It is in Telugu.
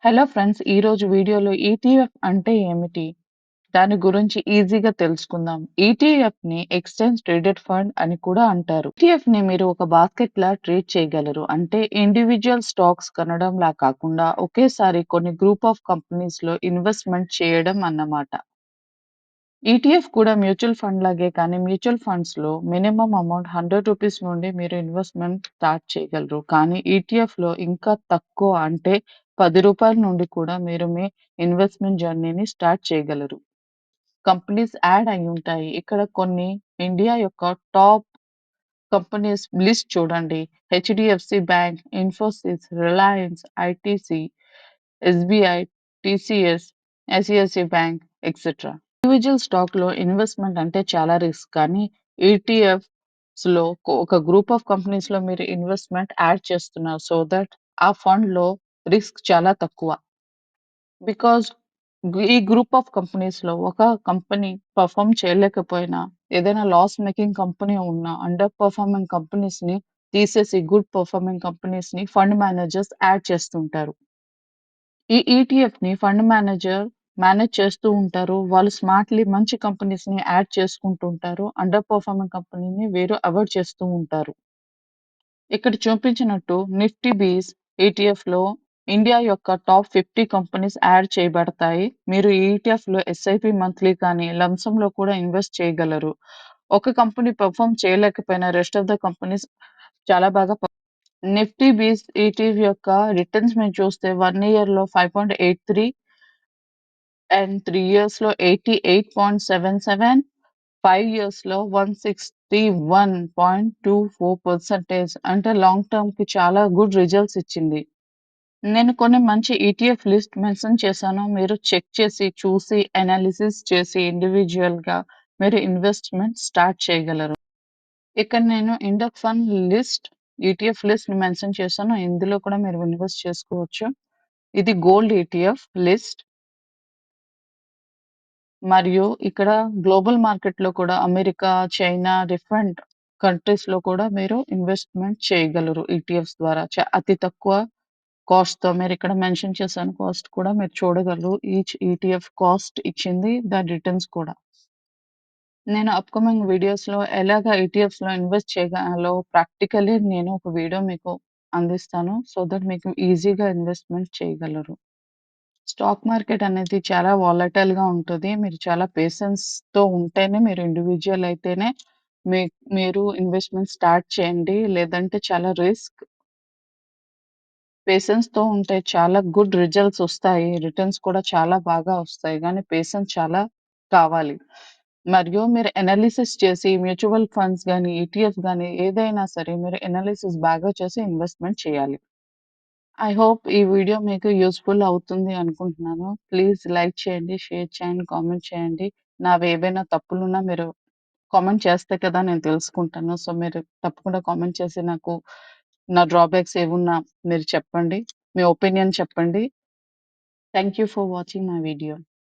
Hello friends! ఈరోజు వీడియోలో ఈటీఎఫ్ అంటే ఏమిటి? దాని గురించి ఈజీగా తెలుసుకుందాం. ఈటీఎఫ్‌ని ఎక్స్‌చేంజ్ ట్రేడెడ్ ఫండ్ అని కూడా అంటారు. ఈటీఎఫ్‌ని మీరు ఒక బాస్కెట్‌లా ట్రీట్ చేయగలరు. అంటే ఇండివిడ్యువల్ స్టాక్స్ కొనడంలా కాకుండా ఒకేసారి కొన్ని గ్రూప్ ఆఫ్ కంపెనీస్‌లో ఇన్వెస్ట్‌మెంట్ చేయడం అన్నమాట. ఈటీఎఫ్ కూడా మ్యూచువల్ ఫండ్ లాగే కానీ మ్యూచువల్ ఫండ్స్‌లో మినిమమ్ అమౌంట్ రూ. 100 నుండి మీరు ఇన్వెస్ట్‌మెంట్ స్టార్ట్ చేయగలరు. కానీ ఈటీఎఫ్‌లో ఇంకా తక్కువ అంటే రూ. 10 నుండి కూడా మీరు మీ ఇన్వెస్ట్‌మెంట్ జర్నీని స్టార్ట్ చేయగలరు. కంపెనీస్ యాడ్ అయ్యుంటాయి. ఇక్కడ కొన్ని ఇండియా యొక్క టాప్ కంపెనీస్ లిస్ట్ చూడండి. HDFC bank, Infosys, Reliance, ITC, SBI, TCS, ICICI bank etcetera. Individual స్టాక్‌లో ఇన్వెస్ట్‌మెంట్ అంటే చాలా రిస్క్. కానీ ఈటీఎఫ్స్‌లో ఒక గ్రూప్ ఆఫ్ కంపెనీస్‌లో మీరు ఇన్వెస్ట్‌మెంట్ యాడ్ చేస్తున్నారు. సో దట్ ఆ ఫండ్‌లో రిస్క్ చాలా తక్కువ. బికాజ్ ఈ గ్రూప్ ఆఫ్ కంపెనీస్‌లో ఒక కంపెనీ పెర్ఫార్మ్ చేయలేకపోయినా, ఏదైనా లాస్ మేకింగ్ కంపెనీ ఉన్నా, అండర్ పెర్ఫార్మింగ్ కంపెనీస్‌ని తీసేసి గుడ్ పెర్ఫార్మింగ్ కంపెనీస్‌ని ఫండ్ మేనేజర్స్ యాడ్ చేస్తుంటారు. ఈ ఈటీఎఫ్‌ని ఫండ్ మేనేజర్ మేనేజ్ చేస్తూ ఉంటారు. వాళ్ళు స్మార్ట్‌లీ మంచి కంపెనీస్‌ని యాడ్ చేసుకుంటూ ఉంటారు. అండర్ పెర్ఫార్మింగ్ కంపెనీని వీరు అవాయిడ్ చేస్తూ ఉంటారు. ఇక్కడ చూపించినట్టు నిఫ్టీ బీస్ ఈటీఎఫ్‌లో ఇండియా యొక్క టాప్ 50 కంపెనీస్ యాడ్ చేయబడతాయి. మీరు ఈ ఈటీఎఫ్‌లో ఎస్ఐపి మంత్లీ కానీ, లంసమ్‌లో కూడా ఇన్వెస్ట్ చేయగలరు. ఒక కంపెనీ పెర్ఫార్మ్ చేయలేకపోయినా రెస్ట్ ఆఫ్ ద కంపెనీస్ చాలా బాగా నిఫ్టీ బీస్ ఈటీఎఫ్ యొక్క రిటర్న్స్ మేము చూస్తే 1 ఇయర్‌లో 5.83 అండ్ 3 ఇయర్స్‌లో 88.77, 5 ఇయర్స్‌లో 161.24% అంటే లాంగ్ టర్మ్‌కి చాలా గుడ్ రిజల్ట్స్ ఇచ్చింది. నేను కొన్ని మంచి ఈటీఎఫ్ లిస్ట్ మెన్షన్ చేశాను. మీరు చెక్ చేసి, చూసి, అనాలిసిస్ చేసి ఇండివిడ్యుయల్‌గా మీరు ఇన్వెస్ట్‌మెంట్ స్టార్ట్ చేయగలరు. ఇక్కడ నేను ఇండెక్స్ ఫండ్ లిస్ట్, ఈటీఎఫ్ లిస్ట్‌ని మెన్షన్ చేశాను. ఇందులో కూడా మీరు ఇన్వెస్ట్ చేసుకోవచ్చు. ఇది గోల్డ్ ఈటీఎఫ్ లిస్ట్. మరియు ఇక్కడ గ్లోబల్ మార్కెట్‌లో కూడా అమెరికా, చైనా డిఫరెంట్ కంట్రీస్‌లో కూడా మీరు ఇన్వెస్ట్‌మెంట్ చేయగలరు ఈటీఎఫ్స్ ద్వారా. అతి తక్కువ కాస్ట్‌తో మీరిక్కడ మెన్షన్ చేశాను కాస్ట్ కూడా మీరు చూడగలరు. ఈచ్ ఈటీఎఫ్ కాస్ట్ ఇచ్చింది, దాని రిటర్న్స్ కూడా. నేను అప్‌కమింగ్ వీడియోస్‌లో ఎలాగా ఈటీఎఫ్స్‌లో ఇన్వెస్ట్ చేయగాలో ప్రాక్టికల్లీ నేను ఒక వీడియో మీకు అందిస్తాను. సో దట్ మీకు ఈజీగా ఇన్వెస్ట్‌మెంట్ చేయగలరు. స్టాక్ మార్కెట్ అనేది చాలా వాలటైల్‌గా ఉంటది. మీరు చాలా పేషెన్స్‌తో ఉంటేనే మీరు ఇండివిడ్యువల్ అయితేనే మీ మీరు ఇన్వెస్ట్‌మెంట్ స్టార్ట్ చేయండి. లేదంటే చాలా రిస్క్. పేషెన్స్‌తో ఉంటే చాలా గుడ్ రిజల్ట్స్ ఒస్తాయి. రిటర్న్స్ కూడా చాలా బాగా ఒస్తాయి. గానీ పేషెన్స్ చాలా కావాలి. మరియు మీరు అనాలిసిస్ చేసి మ్యూచువల్ ఫండ్స్ గానీ, ఈటీఎఫ్ గానీ ఏదైనా సరే మీరు అనాలిసిస్ బాగా చేసి ఇన్వెస్ట్‌మెంట్ చేయాలి. ఐ హోప్ ఈ వీడియో మీకు యూజ్‌ఫుల్ అవుతుంది అనుకుంటున్నాను. ప్లీజ్ లైక్ చేయండి, షేర్ చేయండి, కామెంట్ చేయండి. నావేవైనా తప్పులున్నా మీరు కామెంట్ చేస్తే కదా నేను తెలుసుకుంటాను. సో, మీరు తప్పకుండా కామెంట్ చేసి నాకు నా డ్రాబ్యాక్స్ ఏవున్నా మీరు చెప్పండి. మీ ఒపీనియన్ చెప్పండి. Thank you for watching my video.